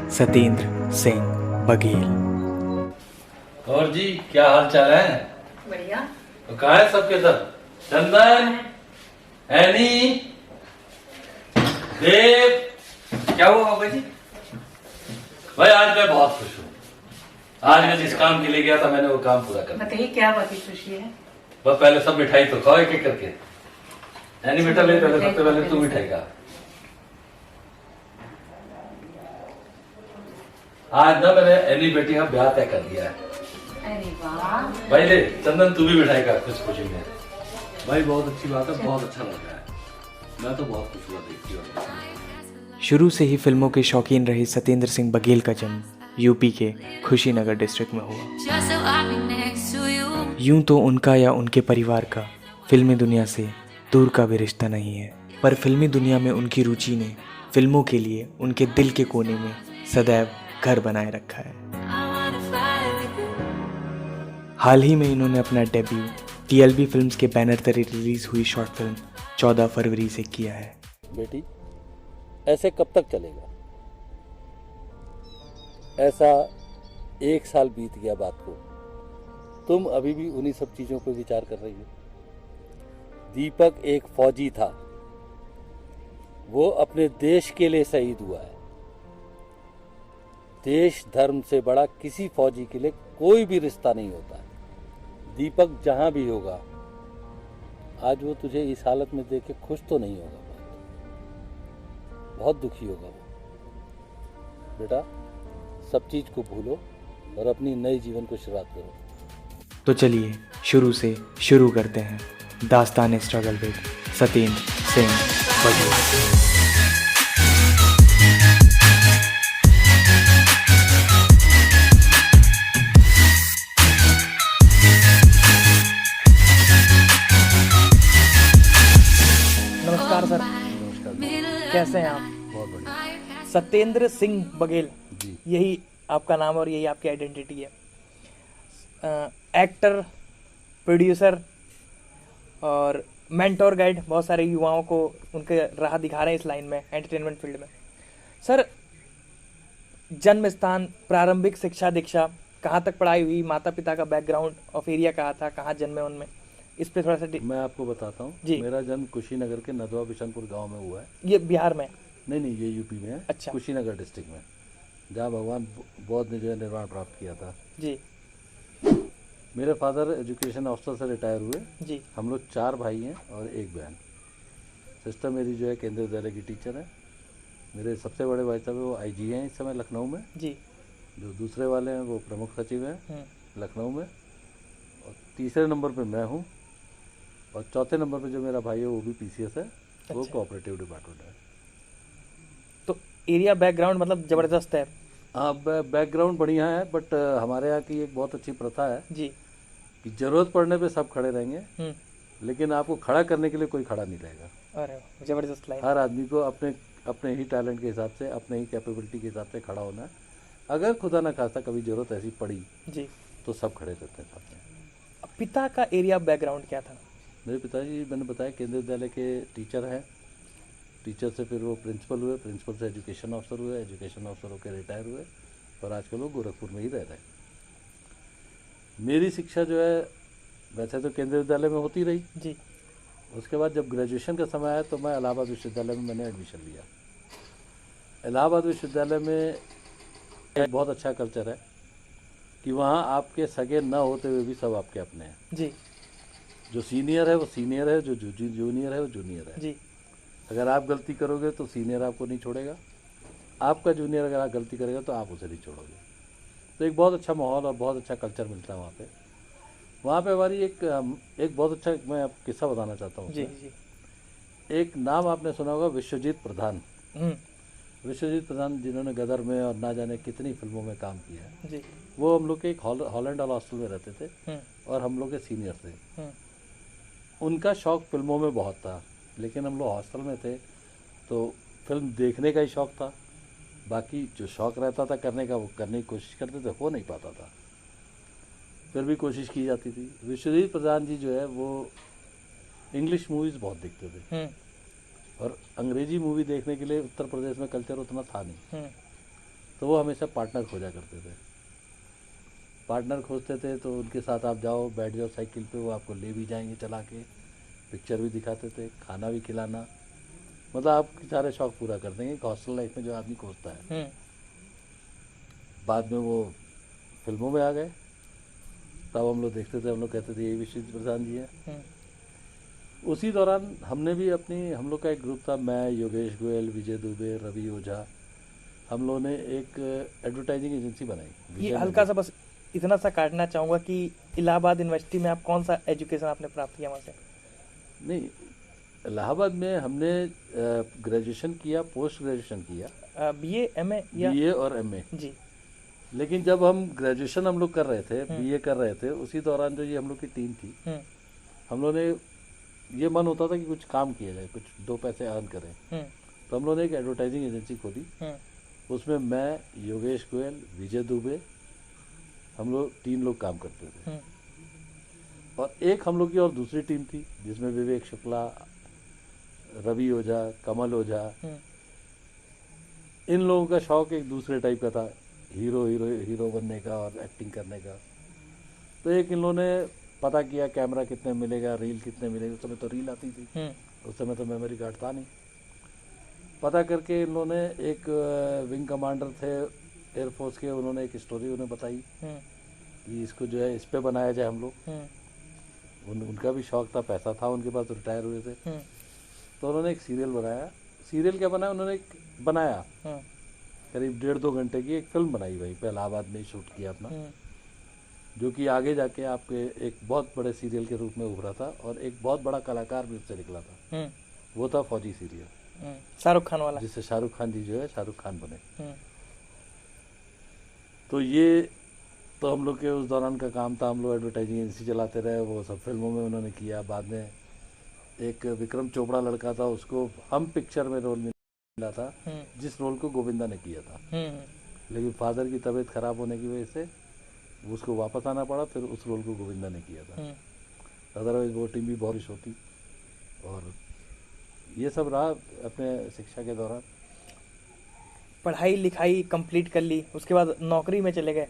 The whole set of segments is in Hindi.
सत्येंद्र सिंह बघेल। और जी क्या हाल चाल है? बढ़िया। तो कहाँ है सबके सब? चंदन, एनी, देव, क्या हुआ बाबा जी? भाई आज मैं बहुत खुश हूँ। आज मैं जिस काम के लिए गया था मैंने वो काम पूरा कर दिया। बताइए क्या बात की खुशी है? बस पहले सब मिठाई तो खाओ एक एक करके। एनी बेटा ले पहले, सबसे पहले तू मिठाई खा। आज ना मैंने एनी बेटी का ब्याह तय कर दिया है। अरे वाह। भाई ले चंदन, तू भी मिठाई खा खुश खुशी में। भाई बहुत अच्छी बात है, बहुत अच्छा लग रहा है। मैं तो बहुत खुश हुआ देख के। शुरू से ही फिल्मों के शौकीन रहे सत्येंद्र सिंह बघेल का जन्म यूपी के खुशीनगर डिस्ट्रिक्ट में हुआ। यूं तो उनका या उनके परिवार का फिल्मी दुनिया से दूर का भी रिश्ता नहीं है, पर फिल्मी दुनिया में उनकी रुचि ने फिल्मों के लिए उनके दिल के कोने में सदैव घर बनाए रखा है। हाल ही में इन्होंने अपना डेब्यू टीएलबी फिल्म्स के बैनर तले रिलीज हुई शॉर्ट फिल्म 14 फरवरी से किया है। बेटी, ऐसे कब तक चलेगा? ऐसा 1 साल बीत गया बात को, तुम अभी भी उन्हीं सब चीजों पर विचार कर रही हो। दीपक एक फौजी था, वो अपने देश के लिए शहीद हुआ है। देश धर्म से बड़ा किसी फौजी के लिए कोई भी रिश्ता नहीं होता। दीपक जहां भी होगा, आज वो तुझे इस हालत में देख के खुश तो नहीं होगा, बहुत दुखी होगा वो। बेटा, सब चीज को भूलो और अपनी नई जीवन को शुरुआत करो। तो चलिए शुरू से शुरू करते हैं दास्तान स्ट्रगल विद सत्येंद्र सिंह बघेल। नमस्कार सर। नमस्कार। कैसे हैं आप? बहुत बढ़िया। सत्येंद्र सिंह बघेल, जी। यही आपका नाम और यही आपकी आइडेंटिटी है। एक्टर, प्रोड्यूसर और मेंटोर गाइड, बहुत सारे युवाओं को उनके राह दिखा रहे हैं इस लाइन में, एंटरटेनमेंट फील्ड में। सर, जन्म स्थान, प्रारंभिक शिक्षा दीक्षा, कहाँ तक पढ़ाई हुई, माता पिता का बैकग्राउंड ऑफ एरिया कहाँ था, कहाँ जन्मे उनमें, इस पे थोड़ा सा मैं आपको बताता हूँ जी। मेरा जन्म कुशीनगर के नदवा बिशनपुर गांव में हुआ है। ये बिहार में? नहीं, ये यूपी में है। अच्छा। कुशीनगर डिस्ट्रिक्ट में, जहाँ भगवान बौद्ध ने जो है निर्वाण प्राप्त किया था। जी मेरे फादर एजुकेशन ऑफिसर से रिटायर हुए। जी। हम लोग 4 भाई हैं और 1 बहन। सिस्टर मेरी जो है केंद्रीय विद्यालय की टीचर है। मेरे सबसे बड़े भाई साहब वो आईजी हैं इस समय लखनऊ में। जी। जो दूसरे वाले हैं वो प्रमुख सचिव हैं लखनऊ में। और तीसरे नंबर पे मैं हूँ, और चौथे नंबर पे जो मेरा भाई है वो भी पीसीएस है। वो अच्छा। कोऑपरेटिव डिपार्टमेंट है। तो एरिया बैकग्राउंड मतलब ज़बरदस्त है। हाँ, बैकग्राउंड बढ़िया है, बट हमारे यहाँ की एक बहुत अच्छी प्रथा है जी। कि जरूरत पड़ने पे सब खड़े रहेंगे, लेकिन आपको खड़ा करने के लिए कोई खड़ा नहीं रहेगा। अरे जबरदस्त लाइन। हर आदमी को अपने अपने ही टैलेंट के हिसाब से, अपने ही कैपेबिलिटी के हिसाब से खड़ा होना है। अगर खुदा ना खास्ता कभी जरूरत ऐसी पड़ी जी, तो सब खड़े रहते हैं साथ में। पिता का एरिया बैकग्राउंड क्या था? मेरे पिताजी मैंने बताया केंद्रीय विद्यालय के टीचर हैं। टीचर से फिर वो प्रिंसिपल हुए, प्रिंसिपल से एजुकेशन ऑफिसर हुए, एजुकेशन ऑफिसर होकर रिटायर हुए, और आजकल वो गोरखपुर में ही रह रहे हैं। मेरी शिक्षा जो है वैसे तो केंद्रीय विद्यालय में होती रही जी। उसके बाद जब ग्रेजुएशन का समय आया तो मैं इलाहाबाद विश्वविद्यालय में मैंने एडमिशन लिया। इलाहाबाद विश्वविद्यालय में एक बहुत अच्छा कल्चर है कि वहाँ आपके सगे न होते हुए भी सब आपके अपने हैं। जी जो सीनियर है वो सीनियर है, जो जूनियर है वो जूनियर है। जी। अगर आप गलती करोगे तो सीनियर आपको नहीं छोड़ेगा, आपका जूनियर अगर आप गलती करेगा तो आप उसे नहीं छोड़ोगे। तो एक बहुत अच्छा माहौल और बहुत अच्छा कल्चर मिलता है वहाँ पे। वहाँ पे हमारी एक बहुत अच्छा मैं आपको किस्सा बताना चाहता हूँ। जी जी। एक नाम आपने सुना होगा, विश्वजीत प्रधान। विश्वजीत प्रधान जिन्होंने गदर में और ना जाने कितनी फिल्मों में काम किया है जी। वो हम लोग के एक हॉलैंड वाला हॉस्टल में रहते थे और हम लोग के सीनियर थे। उनका शौक फिल्मों में बहुत था, लेकिन हम लोग हॉस्टल में थे तो फिल्म देखने का ही शौक था। बाकी जो शौक रहता था करने का वो करने की कोशिश करते थे, हो नहीं पाता था, फिर भी कोशिश की जाती थी। विश्वजीत प्रधान जी जो है वो इंग्लिश मूवीज़ बहुत देखते थे और अंग्रेजी मूवी देखने के लिए उत्तर प्रदेश में कल्चर उतना था नहीं। तो वो हमेशा पार्टनर खोजा करते थे। पार्टनर खोजते थे तो उनके साथ आप जाओ, बैठ जाओ साइकिल पे, वो आपको ले भी जाएंगे चला के, पिक्चर भी दिखाते थे, खाना भी खिलाना, मतलब आपके सारे शौक पूरा कर देंगे। एक हॉस्टल लाइफ में जो आदमी खोजता है। बाद में वो फिल्मों में आ गए, तब हम लोग देखते थे, हम लोग कहते थे ये विश्वजीत प्रधान जी हैं। उसी दौरान हमने भी हम लोग का एक ग्रुप था, मैं, योगेश गोयल, विजय दुबे, रवि ओझा, हम लोगों ने एक एडवर्टाइजिंग एजेंसी बनाई। ये विजय हल्का सा बस इतना सा काटना चाहूँगा कि इलाहाबाद यूनिवर्सिटी में आप कौन सा एजुकेशन आपने प्राप्त किया वहाँ से? नहीं, इलाहाबाद में हमने ग्रेजुएशन किया, पोस्ट ग्रेजुएशन किया, बीए, एमए या बीए और एमए। जी। लेकिन जब हम ग्रेजुएशन हम लोग कर रहे थे, बीए कर रहे थे, उसी दौरान जो ये हम लोग की टीम थी, हम लोगों ने ये मन होता था कि कुछ काम किया जाए, कुछ दो पैसे अर्न करें। तो हम लोगों ने एक एडवर्टाइजिंग एजेंसी खोली। उसमें मैं, योगेश गोयल, विजय दुबे, हम लोग 3 लोग काम करते थे। और एक हम लोग की और दूसरी टीम थी जिसमें विवेक शुक्ला, रवि ओझा, कमल ओझा, इन लोगों का शौक एक दूसरे टाइप का था, हीरो बनने का और एक्टिंग करने का। तो एक इन लोगों ने पता किया कैमरा कितने मिलेगा, रील कितने मिलेगा। उस समय तो रील आती थी, उस समय तो मेमोरी कार्ड था नहीं। पता करके इन लोगों ने एक विंग कमांडर थे एयरफोर्स के, उन्होंने एक स्टोरी उन्हें बताई कि इसको जो है इस पे बनाया जाए हम लोग। उनका भी शौक था, पैसा था उनके पास, रिटायर हुए थे। तो उन्होंने एक सीरियल बनाया। सीरियल क्या बनाया उन्होंने, एक बनाया करीब 1.5-2 घंटे की एक फिल्म बनाई, वहीं पे इलाहाबाद में ही शूट किया अपना, जो कि आगे जाके आपके एक बहुत बड़े सीरियल के रूप में उभरा था और एक बहुत बड़ा कलाकार भी उससे निकला था। वो था फौजी सीरियल, शाहरुख खान वाला, जिससे शाहरुख खान जी जो है शाहरुख खान बने। तो ये तो हम लोग के उस दौरान का काम था। हम लोग एडवर्टाइजिंग एजेंसी चलाते रहे, वो सब फिल्मों में उन्होंने किया। बाद में एक विक्रम चोपड़ा लड़का था, उसको हम पिक्चर में रोल मिला था, जिस रोल को गोविंदा ने किया था। लेकिन फादर की तबीयत खराब होने की वजह से उसको वापस आना पड़ा, फिर उस रोल को गोविंदा ने किया था। अदरवाइज वो टीम भी बहुत खुश होती। और ये सब रहा अपने शिक्षा के दौरान। पढ़ाई लिखाई कंप्लीट कर ली, उसके बाद नौकरी में चले गए।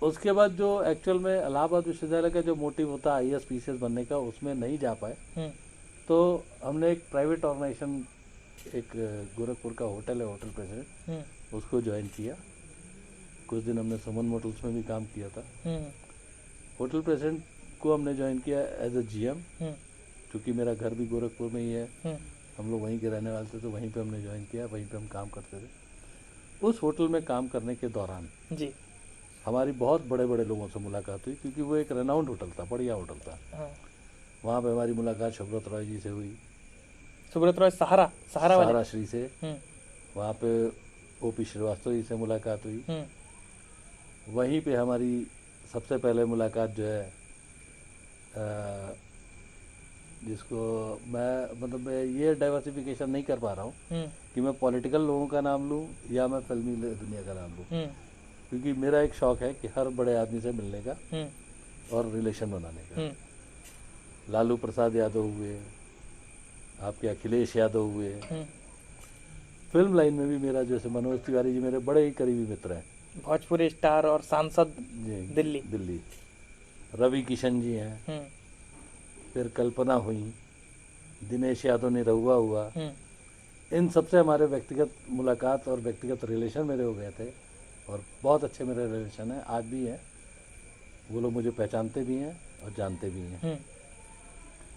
उसके बाद जो एक्चुअल में इलाहाबाद विश्वविद्यालय का जो मोटिव होता है IAS PCS बनने का, उसमें नहीं जा पाए। तो हमने एक प्राइवेट ऑर्गेनाइजेशन, एक गोरखपुर का होटल है, होटल प्रेसिडेंट, उसको ज्वाइन किया। कुछ दिन हमने सुमन मोटल्स में भी काम किया था। होटल प्रेसिडेंट को हमने ज्वाइन किया एज ए GM, क्योंकि मेरा घर भी गोरखपुर में ही है, हम लोग वहीं के रहने वाले थे, तो वहीं पे हमने ज्वाइन किया, वहीं पे हम काम करते थे। उस होटल में काम करने के दौरान जी हमारी बहुत बड़े बड़े लोगों से मुलाकात हुई, क्योंकि वो एक रेनाउंड होटल था, बढ़िया होटल था। वहाँ पे हमारी मुलाकात सुब्रत रॉय जी से हुई। सुब्रत रॉय सहारा श्री से। वहाँ पे OP श्रीवास्तव जी से मुलाकात हुई। वहीं पे हमारी सबसे पहले मुलाकात जो है, जिसको मैं मतलब मैं ये डाइवर्सिफिकेशन नहीं कर पा रहा हूँ कि मैं पॉलिटिकल लोगों का नाम लूँ या मैं फिल्मी दुनिया का नाम लूँ, क्योंकि मेरा एक शौक है कि हर बड़े आदमी से मिलने का और रिलेशन बनाने का। लालू प्रसाद यादव हुए, आपके अखिलेश यादव हुए। फिल्म लाइन में भी मेरा जैसे मनोज तिवारी जी मेरे बड़े ही करीबी मित्र हैं, भोजपुरी स्टार और सांसद दिल्ली। रवि किशन जी हैं, फिर कल्पना हुई, दिनेश यादव ने रहुआ हुआ। इन सबसे हमारे व्यक्तिगत मुलाकात और व्यक्तिगत रिलेशन मेरे हो गए थे, और बहुत अच्छे मेरे रिलेशन हैं, आज भी हैं। वो लोग मुझे पहचानते भी हैं और जानते भी हैं।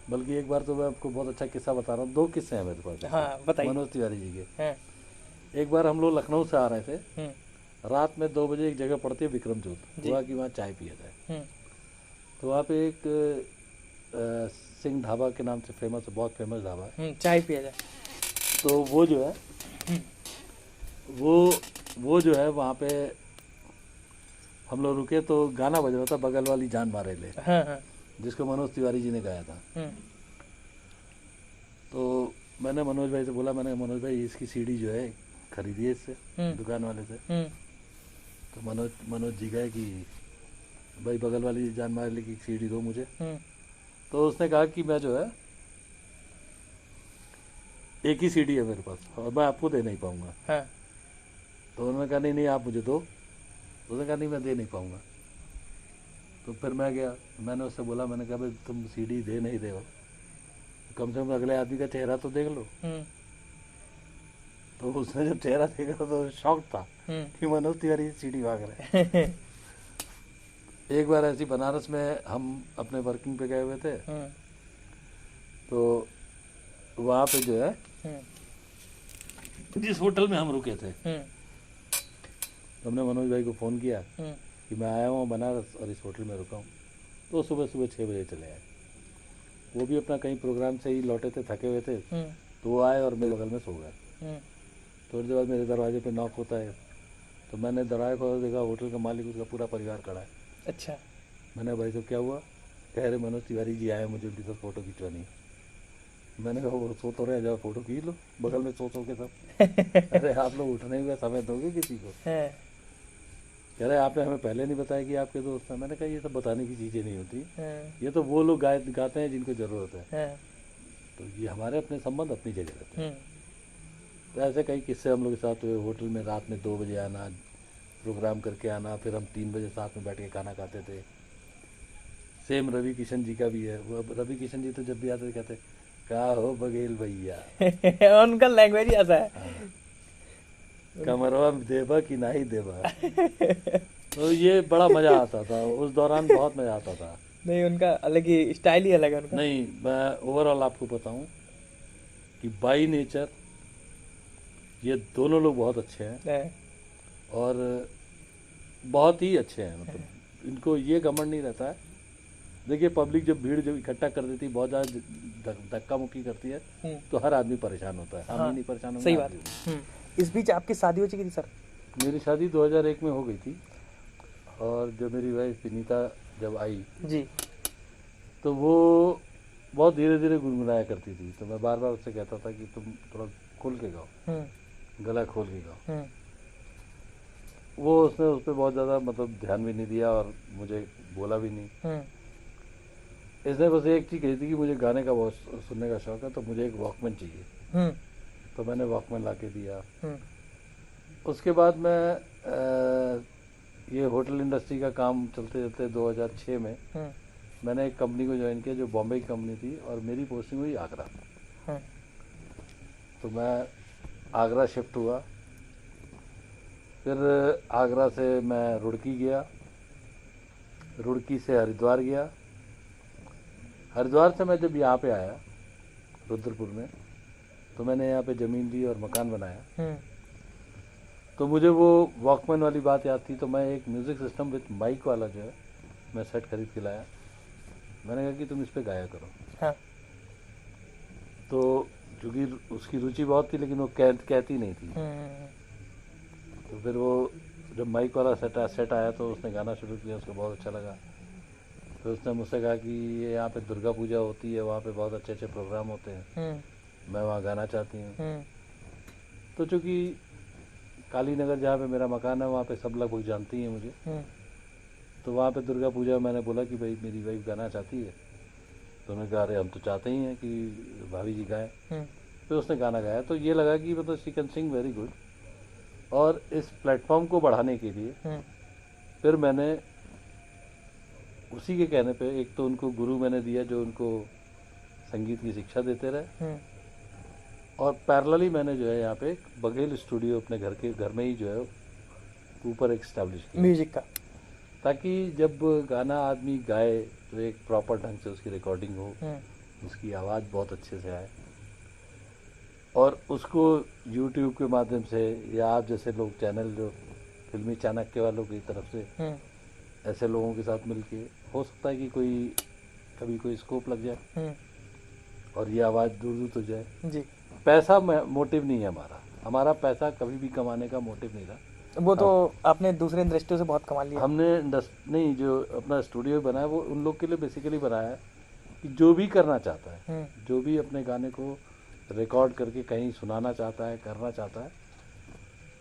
बल्कि एक बार तो मैं आपको बहुत अच्छा किस्सा बता रहा हूँ, 2 किस्से हैं मेरे पास। हाँ, बताइए। मनोज तिवारी जी के। एक बार हम लोग लखनऊ से आ रहे थे, रात में 2 बजे एक जगह पड़ती है विक्रम जोत, हुआ कि वहाँ चाय पिया जाए। तो वहाँ पे एक सिंह ढाबा के नाम से फेमस, बहुत फेमस ढाबा है, चाय पिया जाए। तो वो जो है वो जो है वहाँ पे हम लोग रुके, तो गाना बज रहा था बगल वाली जान मारे ले, जिसको मनोज तिवारी जी ने गाया था। तो मैंने मनोज भाई से बोला, मैंने मनोज भाई इसकी CD जो है खरीदिए इससे, दुकान वाले से। तो मनोज जी गए कि भाई बगल वाली जान मारे ले की CD दो मुझे। तो उसने कहा कि मैं जो है एक ही CD है मेरे पास और मैं आपको दे नहीं पाऊंगा। तो उन्होंने कहा नहीं नहीं आप मुझे दो, तो उसने कहा नहीं मैं दे नहीं पाऊँगा। तो फिर मैं गया, मैंने उससे बोला, मैंने कहा भाई तुम सीडी दे नहीं दे हो, कम से कम अगले आदमी का चेहरा तो देख लो। तो उसने जब चेहरा देखा तो शॉक था कि मनोज तिवारी सीडी मांग रहे हैं। एक बार ऐसी बनारस में हम अपने वर्किंग पे गए हुए थे, तो वहाँ पे जो है जिस होटल में हम रुके थे, तो हमने मनोज भाई को फ़ोन किया कि मैं आया हूँ बनारस और इस होटल में रुका हूँ। तो सुबह सुबह 6 बजे चले आए। वो भी अपना कहीं प्रोग्राम से ही लौटे थे, थके हुए थे, तो वो आए और मेरे बगल में सो गए। थोड़ी देर बाद मेरे दरवाजे पे नॉक होता है, तो मैंने दरवाजे खोला, देखा होटल का मालिक, उसका पूरा परिवार खड़ा है। अच्छा। मैंने भाई साहब क्या हुआ? कह रहे मनोज तिवारी जी आए, मुझे उनके साथ फ़ोटो खिंचवानी है। मैंने कहा वो सो तो रहे, जाओ फ़ोटो खींच लो, बगल में सो के सब। अरे आप लोग उठने हुए समय दोगे किसी को? कह रहे आपने हमें पहले नहीं बताया कि आपके दोस्त हैं। मैंने कहा ये सब बताने की चीज़ें नहीं होती, ये तो वो लोग गाते हैं जिनको ज़रूरत है। तो ये हमारे अपने संबंध अपनी जगह रहते हैं। तो ऐसे कई किस्से हम लोग के साथ हुए। होटल में रात में 2 बजे आना, प्रोग्राम करके आना, फिर हम 3 बजे साथ में बैठ के खाना खाते थे। सेम रवि किशन जी का भी है। वो रवि किशन जी तो जब भी आते थे कहते क्या हो बघेल भैया। उनका लैंग्वेज ही ऐसा है, कमरवा देवा कि नहीं देवा। तो ये बड़ा मज़ा आता था उस दौरान, बहुत मज़ा आता था। नहीं उनका अलग ही स्टाइल ही अलग है उनका। नहीं, मैं ओवरऑल आपको बताऊं कि बाई नेचर ये दोनों लोग बहुत अच्छे हैं और बहुत ही अच्छे हैं। मतलब इनको ये घमंड नहीं रहता है। देखिए पब्लिक जब भीड़ जब इकट्ठा कर देती है, बहुत ज़्यादा धक्का मुक्की करती है, तो हर आदमी परेशान होता है। हम ही नहीं परेशान होंगे। सही बात। इस बीच आपकी शादी हो चुकी थी सर? मेरी शादी 2001 में हो गई थी, और जब मेरी वाइफ विनीता जब आई जी, तो वो बहुत धीरे धीरे गुनगुनाया करती थी। तो मैं बार बार उससे कहता था कि तुम थोड़ा खोल के गाओ, गला खोल के गाओ। वो उसने उस पर बहुत ज़्यादा मतलब ध्यान भी नहीं दिया और मुझे बोला भी नहीं। इसने बस एक चीज़ कही थी कि मुझे गाने का बहुत सुनने का शौक है, तो मुझे एक वॉकमैन चाहिए। तो मैंने वॉकमैन ला के दिया। उसके बाद मैं ये होटल इंडस्ट्री का काम चलते चलते 2006 में मैंने एक कंपनी को ज्वाइन किया जो बॉम्बे की कंपनी थी, और मेरी पोस्टिंग हुई आगरा। तो मैं आगरा शिफ्ट हुआ। फिर आगरा से मैं रुड़की गया, रुड़की से हरिद्वार गया। हरिद्वार से मैं जब यहाँ पे आया रुद्रपुर में, तो मैंने यहाँ पे ज़मीन ली और मकान बनाया। तो मुझे वो वॉकमैन वाली बात याद थी, तो मैं एक म्यूज़िक सिस्टम विथ माइक वाला जो है मैं सेट खरीद के लाया। मैंने कहा कि तुम इस पे गाया करो। हाँ। तो चूँकि उसकी रुचि बहुत थी, लेकिन वो कहती नहीं थी। तो फिर वो जब माइक वाला सेट आया तो उसने गाना शुरू किया, उसको बहुत अच्छा लगा। फिर उसने मुझसे कहा कि ये यहाँ पे दुर्गा पूजा होती है, वहाँ पे बहुत अच्छे अच्छे प्रोग्राम होते हैं, मैं वहाँ गाना चाहती हूँ। तो चूँकि काली नगर जहाँ पे मेरा मकान है वहाँ पे सब लगभग जानती हैं मुझे, तो वहाँ पे दुर्गा पूजा मैंने बोला कि भाई मेरी वाइफ गाना चाहती है। तो उन्होंने कहा अरे हम तो चाहते ही हैं कि भाभी जी गाएँ। फिर उसने गाना गाया, तो ये लगा कि मतलब she can sing very good. और इस प्लेटफॉर्म को बढ़ाने के लिए फिर मैंने उसी के कहने पे एक तो उनको गुरु मैंने दिया जो उनको संगीत की शिक्षा देते रहे, और पैरेलली मैंने जो है यहाँ पे एक बघेल स्टूडियो अपने घर में ही जो है ऊपर एक इस्टेब्लिश किया म्यूजिक का, ताकि जब गाना आदमी गाए तो एक प्रॉपर ढंग से उसकी रिकॉर्डिंग हो, उसकी आवाज़ बहुत अच्छे से आए, और उसको यूट्यूब के माध्यम से या आप जैसे लोग चैनल जो फिल्मी चाणक्य वालों की तरफ से ऐसे लोगों के साथ मिलके हो सकता है कि कभी कोई स्कोप लग जाए और ये आवाज़ दूर दूर तो जाए जी। पैसा मोटिव नहीं है हमारा पैसा कभी भी कमाने का मोटिव नहीं रहा। वो तो आपने दूसरे इंडस्ट्री से बहुत कमा लिया। हमने नहीं, जो अपना स्टूडियो बनाया वो उन लोग के लिए बेसिकली बनाया है कि जो भी करना चाहता है, जो भी अपने गाने को रिकॉर्ड करके कहीं सुनाना चाहता है, करना चाहता है,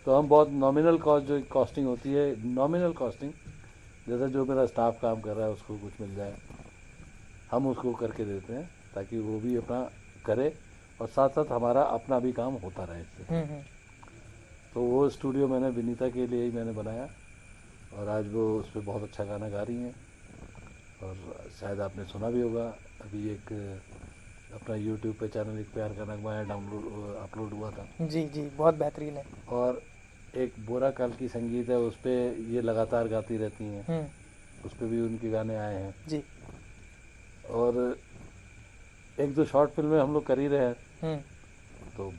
तो हम बहुत नॉमिनल कॉस्ट, जो कॉस्टिंग होती है नॉमिनल कॉस्टिंग, जैसे जो मेरा स्टाफ काम कर रहा है उसको कुछ मिल जाए, हम उसको करके देते हैं ताकि वो भी अपना करे और साथ साथ हमारा अपना भी काम होता रहे इससे। तो वो स्टूडियो मैंने विनीता के लिए ही मैंने बनाया और आज वो उस पर बहुत अच्छा गाना गा रही हैं। और शायद आपने सुना भी होगा, अभी एक अपना यूट्यूब पे चैनल एक प्यार का नगमा है डाउनलोड अपलोड हुआ था। जी जी, बहुत बेहतरीन है। और एक बुरा काल की संगीत है, उस पर ये लगातार गाती रहती हैं, उस पर भी उनके गाने आए हैं जी। और एक दो शॉर्ट फिल्में हम लोग कर ही रहे हैं, तो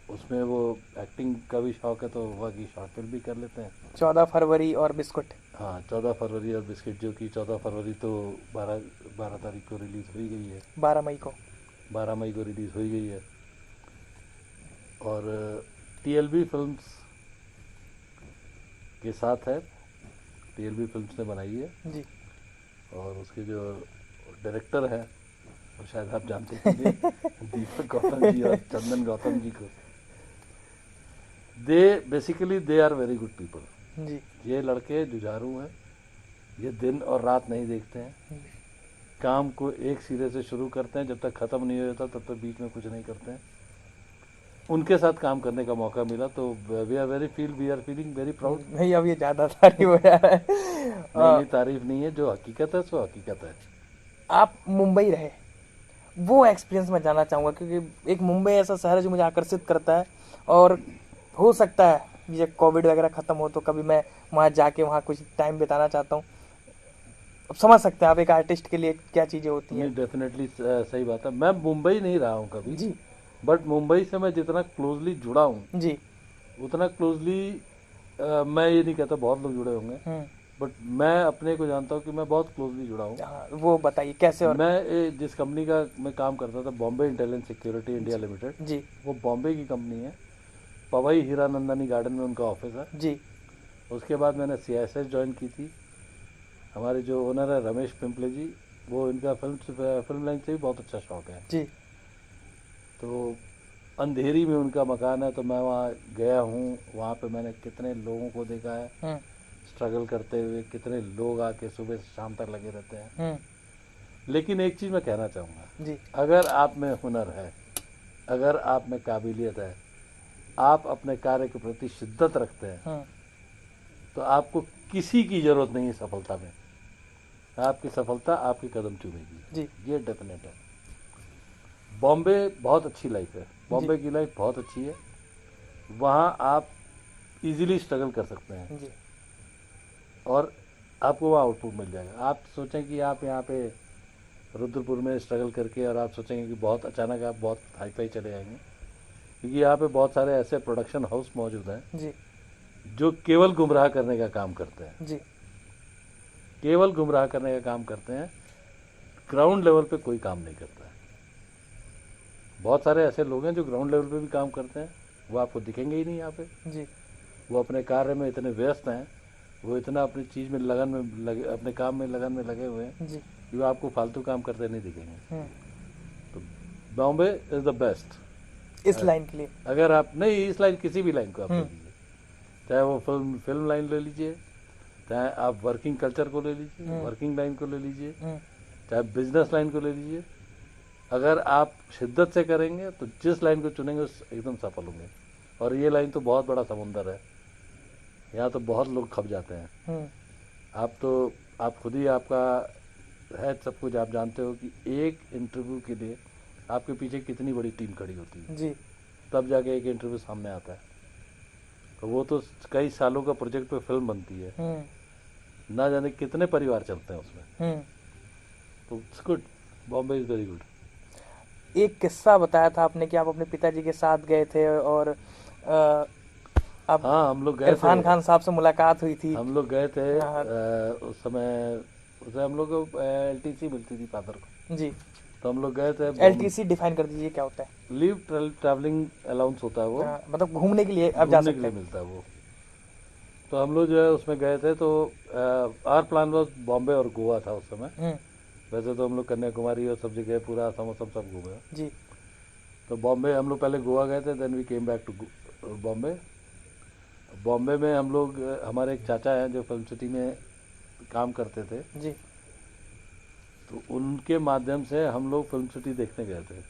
उसमें वो एक्टिंग का भी शौक है तो बाकी शॉर्ट फिल्म भी कर लेते हैं। 14 फरवरी और बिस्कुट। हाँ, 14 फरवरी और बिस्किट, जो कि 14 फरवरी तो 12 तारीख को रिलीज़ हुई गई है, 12 मई को 12 मई को रिलीज़ हुई गई है। और TLB फिल्म्स के साथ है, TLB फिल्म्स ने बनाई है जी। और उसके जो डायरेक्टर हैं वो शायद आप जानते होंगे दीपक गौतम जी और चंदन गौतम जी को। They are very good people. जी ये लड़के जुझारू हैं, ये दिन और रात नहीं देखते हैं, काम को एक सिरे से शुरू करते हैं, जब तक ख़त्म नहीं हो जाता तब तक बीच में कुछ नहीं करते हैं। उनके साथ काम करने का मौका मिला तो we are feeling very proud. नहीं, अब ये ज़्यादा तारीफ हो जा रहा है। नहीं, तारीफ नहीं है, जो हकीकत है सो हकीकत है। आप मुंबई रहे, वो एक्सपीरियंस मैं जानना चाहूँगा, क्योंकि एक मुंबई ऐसा शहर है जो मुझे आकर्षित करता है और हो सकता है ये कोविड वगैरह ख़त्म हो तो कभी मैं वहाँ जाके वहाँ कुछ टाइम बिताना चाहता हूँ। अब समझ सकते हैं आप एक आर्टिस्ट के लिए क्या चीज़ें होती हैं। डेफिनेटली सही बात है। मैं मुंबई नहीं रहा हूँ कभी जी बट मुंबई से मैं जितना क्लोजली जुड़ा हूँ जी। उतना क्लोजली मैं ये नहीं कहता बहुत लोग जुड़े होंगे, बट मैं अपने को जानता हूँ कि मैं बहुत क्लोजली जुड़ा हूँ। हाँ, वो बताइए कैसे। और मैं जिस कंपनी का मैं काम करता था, Bombay intelligence security India limited, जी वो बॉम्बे की कंपनी है। पवई हीरानंदानी गार्डन में उनका ऑफिस है। जी उसके बाद मैंने CISS ज्वाइन की थी। हमारे जो ओनर है रमेश पिंपले जी, वो इनका फिल्म लाइन से भी बहुत अच्छा शौक है। जी। तो अंधेरी में उनका मकान है, तो मैं वहाँ गया हूँ। वहाँ पे मैंने कितने लोगों को देखा है स्ट्रगल करते हुए, कितने लोग आके सुबह से शाम तक लगे रहते हैं। लेकिन एक चीज़ मैं कहना चाहूँगा जी, अगर आप में हुनर है, अगर आप में काबिलियत है, आप अपने कार्य के प्रति शिद्दत रखते हैं, तो आपको किसी की ज़रूरत नहीं है सफलता में। आपकी सफलता आपके कदम चूमेगी जी। ये डेफिनेट है। बॉम्बे बहुत अच्छी लाइफ है, बॉम्बे की लाइफ बहुत अच्छी है। वहाँ आप इजीली स्ट्रगल कर सकते हैं जी और आपको वहाँ आउटपुट मिल जाएगा। आप सोचें कि आप यहाँ पे रुद्रपुर में स्ट्रगल करके और आप सोचेंगे कि बहुत अचानक आप बहुत हाई फाई चले जाएंगे, क्योंकि यहाँ पे बहुत सारे ऐसे प्रोडक्शन हाउस मौजूद हैं जी जो केवल गुमराह करने का काम करते हैं, जी केवल गुमराह करने का काम करते हैं। ग्राउंड लेवल पे कोई काम नहीं करता है। बहुत सारे ऐसे लोग हैं जो ग्राउंड लेवल पे भी काम करते हैं, वो आपको दिखेंगे ही नहीं यहाँ पे। जी वो अपने कार्य में इतने व्यस्त हैं, वो इतना अपनी चीज़ में लगन में लगे, अपने काम में लगन में लगे हुए हैं जी। कि वो आपको फालतू काम करते नहीं दिखेंगे। हम्म, तो बॉम्बे इज़ द बेस्ट इस लाइन के लिए। अगर आप नहीं, इस लाइन किसी भी लाइन को आप ले लीजिए, चाहे वो फिल्म लाइन ले लीजिए, चाहे आप वर्किंग कल्चर को ले लीजिए, वर्किंग लाइन को ले लीजिए, चाहे बिजनेस लाइन को ले लीजिए। अगर आप शिद्दत से करेंगे तो जिस लाइन को चुनेंगे उस एकदम सफल होंगे। और ये लाइन तो बहुत बड़ा समुंदर है, यहाँ तो बहुत लोग खप जाते हैं। आप खुद ही आपका है सब कुछ, आप जानते हो कि एक इंटरव्यू के लिए आपके पीछे कितनी बड़ी टीम खड़ी होती है, जी तब जाके एक इंटरव्यू सामने आता है। तो वो तो कई सालों का प्रोजेक्ट पे फिल्म बनती है, ना जाने कितने परिवार चलते हैं उसमें। तो it's good, Bombay is very good. एक किस्सा बताया था आपने कि आप अपने पिताजी के साथ गए थे और आप हाँ, हम लोग गए इरफान थे। खान साहब से मुलाकात हुई थी। हम लोग गए थे हाँ। उस समय हम लोग को LTC मिलती थी फादर को, जी। तो हम लोग गए थे। LTC डिफाइन कर दीजिए क्या होता है। लीव ट्रैवलिंग अलाउंस होता है वो, मतलब घूमने के लिए आप जा घूमने सकते के लिए हैं। मिलता है वो। तो हम लोग जो है उसमें गए थे, तो आवर प्लान वॉज बॉम्बे और गोवा था उस समय। वैसे तो हम लोग कन्याकुमारी और सब जगह पूरा असम सब घूमे जी। तो बॉम्बे हम लोग पहले गोवा गए थे, then we came back to Bombay. Bombay में हम लोग, हमारे एक चाचा हैं जो फिल्म सिटी में काम करते थे, जी। तो उनके माध्यम से हम लोग फिल्म सिटी देखने गए थे।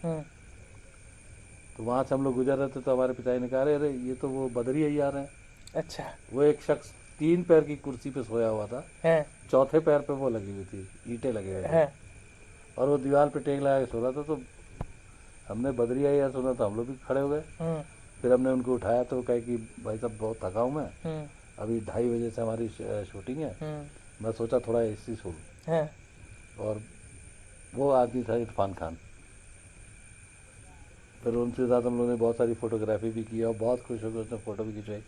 तो वहाँ से हम लोग गुजर रहे थे तो हमारे पिताजी ने कहा, अरे अरे ये तो वो बदरी अय्यार हैं। अच्छा। वो एक शख्स 3 पैर की कुर्सी पे सोया हुआ था, हैं। चौथे पैर पे वो लगी हुई थी, ईंटें लगे हुए थे, हैं। और वो दीवार पे टेक लगा के सो रहा था। तो हमने बदरी अय्यार सुना तो हम लोग भी खड़े हो गए। फिर हमने उनको उठाया तो वो कहे कि भाई साहब बहुत थका हूँ मैं, अभी 2:30 बजे से हमारी शूटिंग है, मैं सोचा थोड़ा एसी सो लूँ। और वो आदमी था इरफान खान। फिर उनके साथ हम लोगों ने बहुत सारी फोटोग्राफी भी की और बहुत खुश होकर उसने फ़ोटो भी खिंचवाई,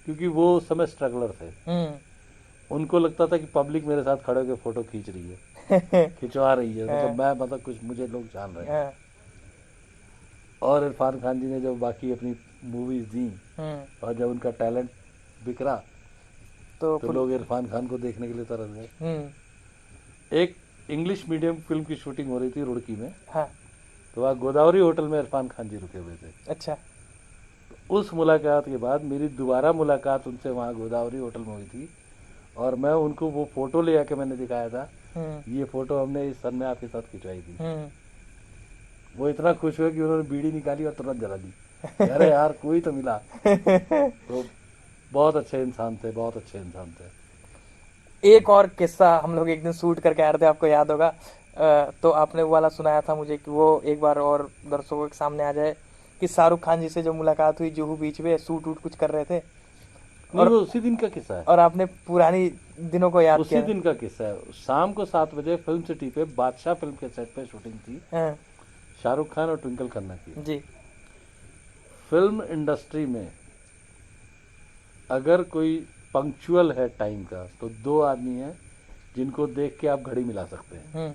क्योंकि वो उस समय स्ट्रगलर थे। उनको लगता था कि पब्लिक मेरे साथ खड़े होकर फ़ोटो खींच रही है, खिंचवा रही है, मतलब मैं, मतलब कुछ मुझे लोग जान रहे हैं। और इरफान खान जी ने जब बाकी अपनी मूवीज़ दी और जब उनका टैलेंट बिखरा तो लोग इरफान खान को देखने के लिए तरस गए। एक इंग्लिश मीडियम फिल्म की शूटिंग हो रही थी रुड़की में। हाँ। तो वहाँ गोदावरी होटल में इरफान खान जी रुके हुए थे। अच्छा। तो उस मुलाकात के बाद मेरी दोबारा मुलाकात उनसे वहाँ गोदावरी होटल में हुई थी, और मैं उनको वो फोटो ले आके मैंने दिखाया था, ये फोटो हमने इस सन में आपके साथ खिंचवाई थी। वो इतना खुश हुए कि उन्होंने बीड़ी निकाली और तुरंत जला दी। अरे यार कोई तो मिला। तो बहुत अच्छे इंसान थे, बहुत अच्छे इंसान थे। एक और किस्सा हम लोग एक दिन शूट करके आ रहे थे, आपको याद होगा, तो आपने वो वाला सुनाया था मुझे कि वो एक बार और दर्शकों के सामने आ जाए, कि शाहरुख खान जी से जो मुलाकात हुई जुहू बीच में, शूट वूट कुछ कर रहे थे, और वो उसी दिन का किस्सा है, और आपने पुरानी दिनों को याद किया। उसी दिन का किस्सा है। शाम को 7 बजे फिल्म सिटी पे बादशाह फिल्म के सेट पे शूटिंग थी, शाहरुख खान और ट्विंकल खन्ना की जी। फिल्म इंडस्ट्री में अगर कोई पंक्चुअल है टाइम का, तो 2 आदमी हैं जिनको देख के आप घड़ी मिला सकते हैं।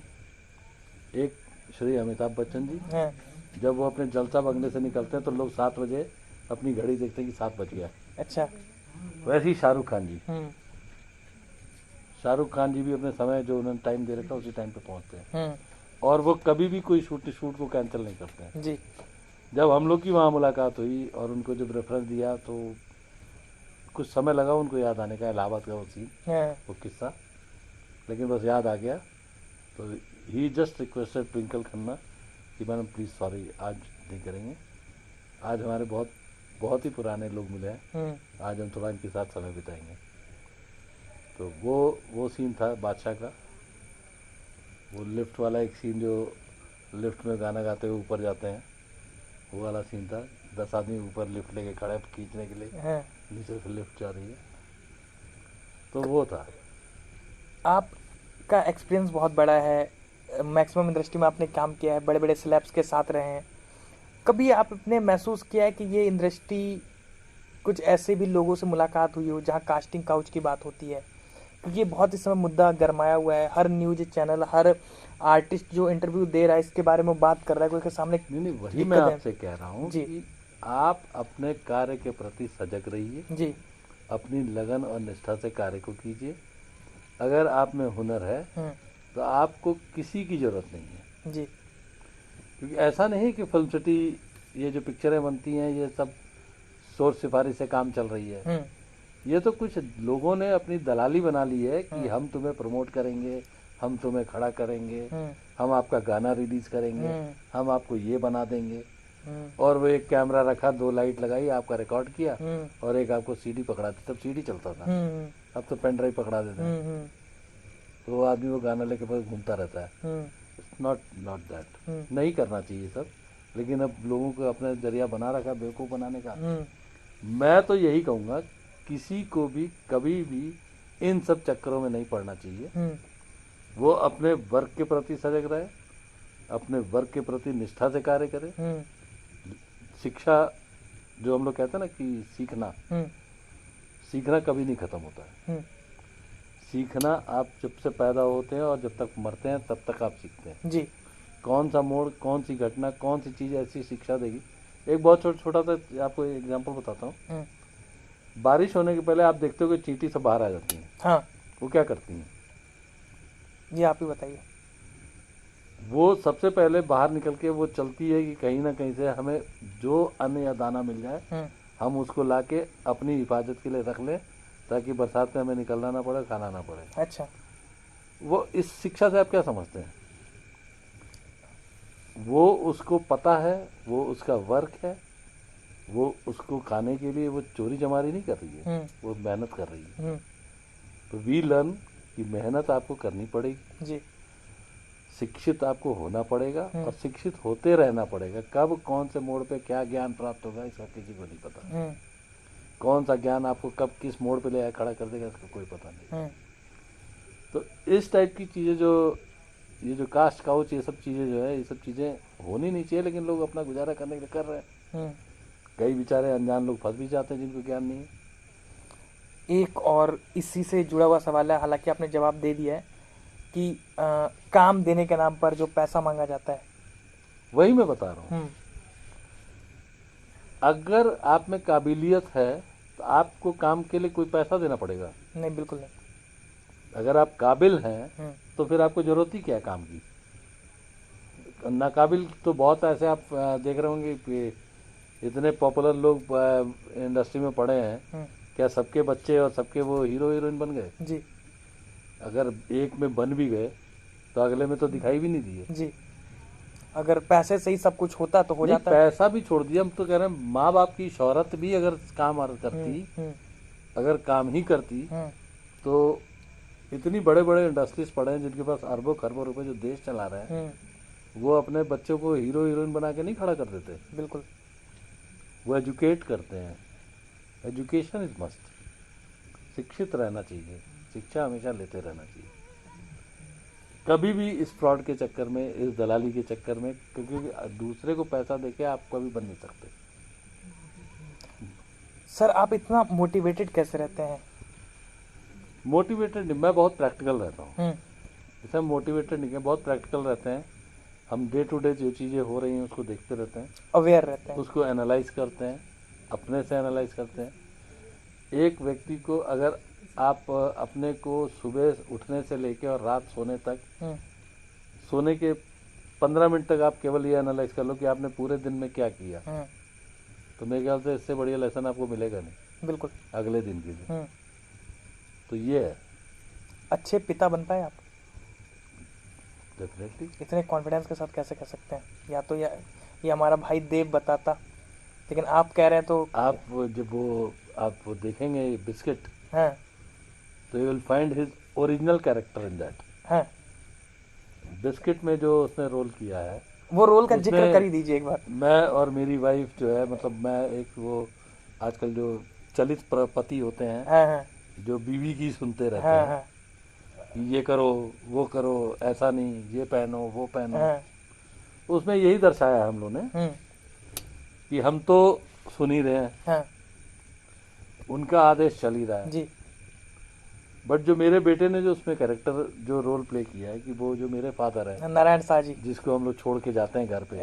एक श्री अमिताभ बच्चन जी, जब वो अपने जलसा बंगले से निकलते हैं तो लोग 7 बजे अपनी घड़ी देखते हैं कि 7 बज गया। अच्छा। वैसे ही शाहरुख खान जी, शाहरुख खान जी भी अपने समय जो उन्होंने टाइम दे रखा उसी टाइम पे पहुंचते हैं, और वो कभी भी कोई शूट को कैंसिल नहीं करते हैं जी। जब हम लोग की वहाँ मुलाकात हुई और उनको जब रेफरेंस दिया तो कुछ समय लगा उनको याद आने का, इलाहाबाद का वो सीन, वो किस्सा, लेकिन बस याद आ गया। तो ही जस्ट रिक्वेस्टेड ट्विंकल खन्ना कि मैडम प्लीज़ सॉरी, आज नहीं करेंगे, आज हमारे बहुत ही पुराने लोग मिले हैं, आज हम थोड़ा इनके साथ समय बिताएंगे। तो वो सीन था बादशाह का, वो लिफ्ट वाला एक सीन, जो लिफ्ट में गाना गाते हुए ऊपर जाते हैं, वो वाला सीन था। 10 आदमी ऊपर लिफ्ट लेके खड़े खींचने के लिए, नीचे से लिफ्ट जा रही है, तो वो था। आपका एक्सपीरियंस बहुत बड़ा है, मैक्सिमम इंडस्ट्री में आपने काम किया है, बड़े बड़े सेलेब्स के साथ रहे हैं, कभी आपने महसूस किया है कि ये इंडस्ट्री कुछ ऐसे भी लोगों से मुलाकात हुई हो जहाँ कास्टिंग काउच की बात होती है? क्योंकि ये बहुत इस समय मुद्दा गरमाया हुआ है, हर न्यूज चैनल, हर आर्टिस्ट जो इंटरव्यू दे रहा है इसके बारे में बात कर रहा है, कोई के सामने। नहीं, वही मैं आपसे कह रहा हूँ कि आप अपने कार्य के प्रति सजग रहिए जी, अपनी लगन और निष्ठा से कार्य को कीजिए। अगर आप में हुनर है तो आपको किसी की जरूरत नहीं है जी, क्योंकि ऐसा नहीं कि फिल्म सिटी, ये जो पिक्चरें बनती हैं, ये सब सोर्स सिफारिश से काम चल रही है। ये तो कुछ लोगों ने अपनी दलाली बना ली है कि हम तुम्हें प्रमोट करेंगे, हम तुम्हें खड़ा करेंगे, हम आपका गाना रिलीज करेंगे, हम आपको ये बना देंगे। और वो एक कैमरा रखा, 2 लाइट लगाई, आपका रिकॉर्ड किया, और एक आपको सीडी पकड़ा दी, तब सीडी चलता था, अब तो पेन ड्राइव पकड़ा देते हैं, तो वो आदमी वो गाना लेके बस घूमता रहता है। नॉट दैट, नहीं करना चाहिए सब, लेकिन अब लोगों को अपना जरिया बना रखा बेवकूफ़ बनाने का। मैं तो यही कहूँगा, किसी को भी कभी भी इन सब चक्करों में नहीं पड़ना चाहिए। वो अपने वर्क के प्रति सजग रहे, अपने वर्क के प्रति निष्ठा से कार्य करे। शिक्षा जो हम लोग कहते हैं ना कि सीखना कभी नहीं खत्म होता है। सीखना आप जब से पैदा होते हैं और जब तक मरते हैं तब तक आप सीखते हैं जी। कौन सा मोड़, कौन सी घटना, कौन सी चीज़ ऐसी शिक्षा देगी। एक बहुत छोटा सा आपको एग्जांपल बताता हूँ। बारिश होने के पहले आप देखते हो कि चींटी सब बाहर आ जाती हैं। हाँ। वो क्या करती हैं, ये आप ही बताइए। वो सबसे पहले बाहर निकल के वो चलती है कि कहीं ना कहीं से हमें जो अन्न या दाना मिल जाए, हम उसको लाके अपनी हिफाजत के लिए रख लें, ताकि बरसात में हमें निकलना ना पड़े, खाना ना पड़े। अच्छा। वो इस शिक्षा से आप क्या समझते हैं? वो उसको पता है, वो उसका वर्क है, वो उसको खाने के लिए वो चोरी चमारी नहीं कर रही है, वो मेहनत कर रही है। तो वी लर्न कि मेहनत आपको करनी पड़ेगी जी। शिक्षित आपको होना पड़ेगा और शिक्षित होते रहना पड़ेगा। कब कौन से मोड़ पे क्या ज्ञान प्राप्त होगा इसका किसी को नहीं पता। कौन सा ज्ञान आपको कब किस मोड़ पे ले आया खड़ा कर देगा इसका कोई पता नहीं। तो इस टाइप की चीज़ें जो ये जो कास्ट काउच ये सब चीज़ें जो है ये सब चीज़ें होनी नहीं चाहिए, लेकिन लोग अपना गुजारा करने के लिए कर रहे हैं। कई बेचारे अनजान लोग फंस भी जाते हैं जिनको ज्ञान नहीं है। एक और इसी से जुड़ा हुआ सवाल है, हालांकि आपने जवाब दे दिया है कि काम देने के नाम पर जो पैसा मांगा जाता है, वही मैं बता रहा हूँ। अगर आप में काबिलियत है तो आपको काम के लिए कोई पैसा देना पड़ेगा? नहीं, बिल्कुल नहीं। अगर आप काबिल हैं तो फिर आपको जरूरत ही क्या है काम की? नाकाबिल तो बहुत ऐसे आप देख रहे होंगे कि इतने पॉपुलर लोग इंडस्ट्री में पड़े हैं, क्या सबके बच्चे और सबके वो हीरो हीरोइन बन गए? जी अगर एक में बन भी गए तो अगले में तो दिखाई भी नहीं दिए। जी। अगर पैसे से ही सब कुछ होता तो हो जाता। पैसा भी छोड़ दिया, हम तो कह रहे हैं माँ बाप की शोहरत भी अगर काम करती, अगर काम ही करती तो इतनी बड़े बड़े इंडस्ट्रीज पड़े हैं जिनके पास अरबों खरबों रुपए जो देश चला रहे हैं, वो अपने बच्चों को हीरो हीरोइन बना के नहीं खड़ा कर देते। बिल्कुल। वो एजुकेट करते हैं। Education is must. शिक्षित रहना चाहिए, शिक्षा हमेशा लेते रहना चाहिए। कभी भी इस फ्रॉड के चक्कर में, इस दलाली के चक्कर में, क्योंकि दूसरे को पैसा देके आप कभी बन नहीं सकते। सर आप इतना मोटिवेटेड कैसे रहते हैं? मोटिवेटेड नहीं, मैं बहुत प्रैक्टिकल रहता हूँ। जैसे हम मोटिवेटेड नहीं है, बहुत प्रैक्टिकल रहते हैं। हम डे टू डे जो चीज़ें हो रही हैं उसको देखते रहते हैं, अवेयर रहते हैं, उसको एनालाइज करते हैं, अपने से एनालाइज करते हैं। एक व्यक्ति को अगर आप अपने को सुबह उठने से लेके और रात सोने तक, सोने के 15 मिनट तक आप केवल ये एनालाइज कर लो कि आपने पूरे दिन में क्या किया, तो मेरे ख्याल से इससे बढ़िया लेसन आपको मिलेगा नहीं। बिल्कुल। अगले दिन के लिए तो ये है। अच्छे पिता बन पाए आप? डेफिनेटली। इतने कॉन्फिडेंस के साथ कैसे कह सकते हैं? या तो ये हमारा भाई देव बताता, लेकिन आप कह रहे हैं तो। आप जब आप देखेंगे बिस्किट, हाँ तो you will find his original character in that. हाँ। बिस्किट में जो उसने रोल किया है, वो रोल का जिक्र कर ही दीजिए एक बार। मैं और मेरी वाइफ जो है, मतलब मैं एक वो आजकल जो चलित पति होते हैं, हाँ, जो बीवी की सुनते रहते हाँ, हैं कि ये करो वो करो, ऐसा नहीं, ये पहनो वो पहनो। हाँ, उसमें यही दर्शाया है हम लोगों ने कि हम तो सुन ही रहे हैं, हाँ, उनका आदेश चल ही रहा है जी। बट जो मेरे बेटे ने जो उसमें कैरेक्टर जो रोल प्ले किया है कि वो जो मेरे फादर है, नारायण शाह जी, जिसको हम लोग छोड़ के जाते हैं घर पे,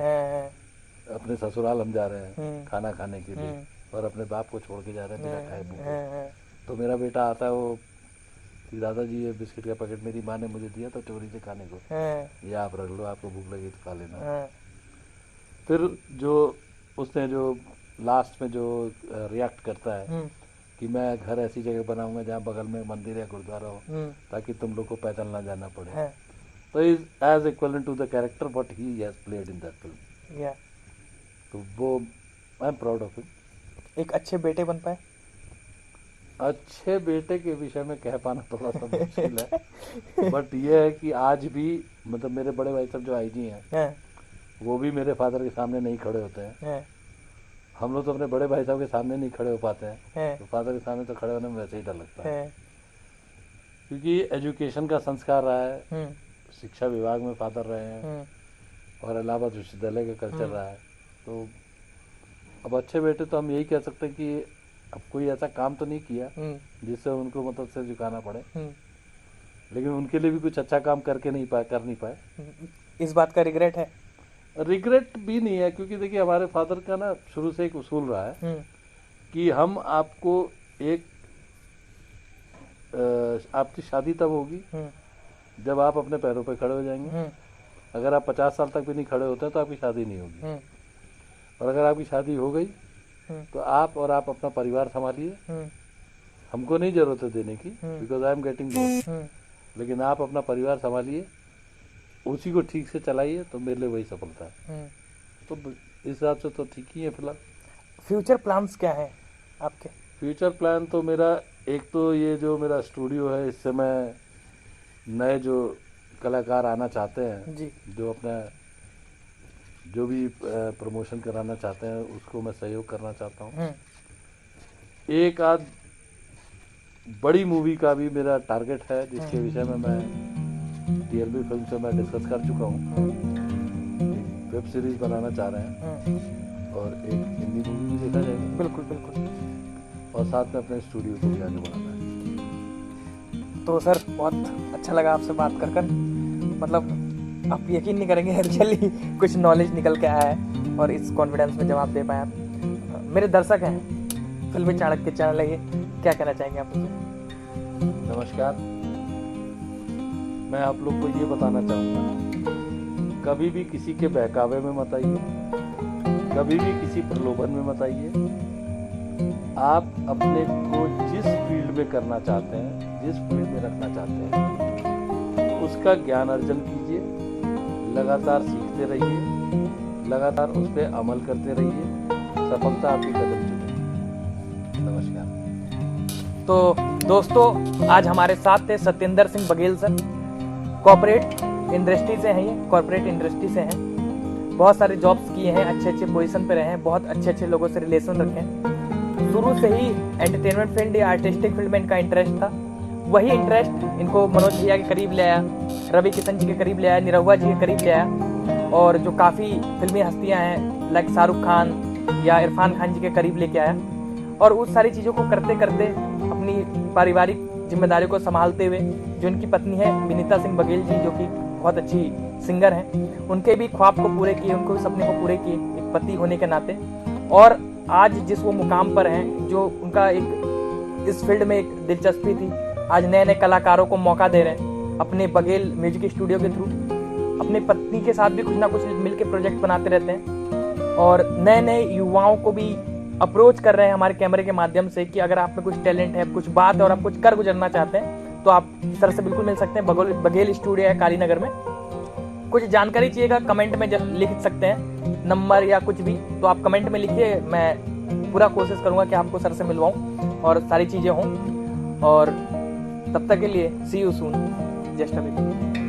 अपने ससुराल हम जा रहे हैं खाना खाने के लिए, और अपने बाप को छोड़ के जा रहे हैं बिना खाए भूखे। तो मेरा बेटा आता है वो कि दादाजी ये बिस्किट का पैकेट मेरी माँ ने मुझे दिया था चोरी से खाने को, ये आप रख लो, आपको भूख लगी तो खा लेना। फिर जो उसने जो लास्ट में जो रिएक्ट करता है कि मैं घर ऐसी जगह बनाऊंगा जहाँ बगल में मंदिर या गुरुद्वारा हो ताकि तुम लोग को पैदल ना जाना पड़े, तो is as equivalent to the character what he has played in that film. तो वो I am proud of him. एक अच्छे बेटे बन पाए? अच्छे बेटे के विषय में कह पाना थोड़ा सा मुश्किल है, बट ये है कि आज भी मतलब मेरे बड़े भाई साहब जो आईजी हैं, वो भी मेरे फादर के सामने नहीं खड़े होते हैं। हम लोग तो अपने बड़े भाई साहब के सामने नहीं खड़े हो पाते हैं, तो फादर के सामने तो खड़े होने में वैसे ही डर लगता है, क्योंकि एजुकेशन का संस्कार रहा है, शिक्षा विभाग में फादर रहे हैं और इलाहाबाद विश्वविद्यालय का कल्चर रहा है। तो अब अच्छे बेटे तो हम यही कह सकते हैं कि अब कोई ऐसा काम तो नहीं किया जिससे उनको मतलब सिर झुकाना पड़े, लेकिन उनके लिए भी कुछ अच्छा काम कर नहीं पाए। इस बात का रिग्रेट है? रिग्रेट भी नहीं है, क्योंकि देखिए हमारे फादर का ना शुरू से एक उसूल रहा है कि हम आपको एक आपकी शादी तब होगी जब आप अपने पैरों पे खड़े हो जाएंगे। अगर आप 50 साल तक भी नहीं खड़े होते हैं तो आपकी शादी नहीं होगी, और अगर आपकी शादी हो गई तो आप अपना परिवार संभालिए। हमको नहीं जरूरत है देने की, because I am getting bored, लेकिन आप अपना परिवार संभालिए उसी को ठीक से चलाइए तो मेरे लिए वही सफलता है। तो इस हिसाब से तो ठीक ही है फिलहाल। फ्यूचर प्लान्स क्या हैं आपके? फ्यूचर प्लान तो मेरा एक तो ये जो मेरा स्टूडियो है, इससे मैं नए जो कलाकार आना चाहते हैं जी। जो अपना जो भी प्रमोशन कराना चाहते हैं उसको मैं सहयोग करना चाहता हूँ। एक आध बड़ी मूवी का भी मेरा टारगेट है जिसके विषय में मैं TLB फिल्म से मैं डिस्कस कर चुका हूँ। एक वेब सीरीज बनाना चाह रहे हैं और एक हिंदी मूवी भी देखा जाएगा। बिल्कुल बिल्कुल। और साथ में अपने स्टूडियो को भी आगे बढ़ाना है। तो सर बहुत अच्छा लगा आपसे बात कर मतलब आप यकीन नहीं करेंगे एक्चुअली कुछ नॉलेज निकल के आया है और इस कॉन्फिडेंस में जवाब दे पाए आप। मेरे दर्शक हैं, फिल्मी चाणक्य चैनल है ये, क्या कहना चाहेंगे आप मुझे? नमस्कार, मैं आप लोग को ये बताना चाहूँगा, कभी भी किसी के बहकावे में मत आइए, कभी भी किसी प्रलोभन में मत आइए। आप अपने को जिस फील्ड में करना चाहते हैं, जिस फील्ड में रखना चाहते हैं, उसका ज्ञान अर्जन कीजिए, लगातार सीखते रहिए, लगातार उस पर अमल करते रहिए, सफलता आपकी कदम चुमेगी। नमस्कार। तो दोस्तों आज हमारे साथ थे Satyendra Singh Baghel sir, corporate industry से हैं, ये कॉर्पोरेट इंडस्ट्री से हैं, बहुत सारे जॉब्स किए हैं, अच्छे अच्छे पोजीशन पे रहे हैं, बहुत अच्छे अच्छे लोगों से रिलेशन रखे हैं। शुरू से ही एंटरटेनमेंट फील्ड या आर्टिस्टिक फील्ड में इनका इंटरेस्ट था। वही इंटरेस्ट इनको मनोज भैया के करीब ले आया, रवि किशन जी के करीब ले आया, निरहुआ जी के करीब ले आया और जो काफ़ी फिल्मी हस्तियां हैं लाइक शाहरुख खान या इरफान खान जी के करीब लेके आया। और उस सारी चीज़ों को करते करते अपनी पारिवारिक जिम्मेदारियों को संभालते हुए जो इनकी पत्नी है विनीता सिंह बघेल जी जो कि बहुत अच्छी सिंगर हैं, उनके भी ख्वाब को पूरे किए, उनको भी सपने को पूरे किए एक पति होने के नाते। और आज जिस वो मुकाम पर हैं, जो उनका एक इस फील्ड में एक दिलचस्पी थी, आज नए नए कलाकारों को मौका दे रहे हैं अपने बघेल म्यूजिक स्टूडियो के थ्रू। अपने पत्नी के साथ भी कुछ ना कुछ मिलके प्रोजेक्ट बनाते रहते हैं और नए नए युवाओं को भी अप्रोच कर रहे हैं हमारे कैमरे के माध्यम से कि अगर आप में कुछ टैलेंट है, कुछ बात है और आप कुछ कर गुजरना चाहते हैं तो आप सर से बिल्कुल मिल सकते हैं। बघेल स्टूडियो है कालीनगर में। कुछ जानकारी चाहिएगा कमेंट में लिख सकते हैं, नंबर या कुछ भी, तो आप कमेंट में लिखिए, मैं पूरा कोशिश करूंगा कि आपको सर से मिलवाऊं और सारी चीज़ें हों। और तब तक के लिए see you soon, just a bit.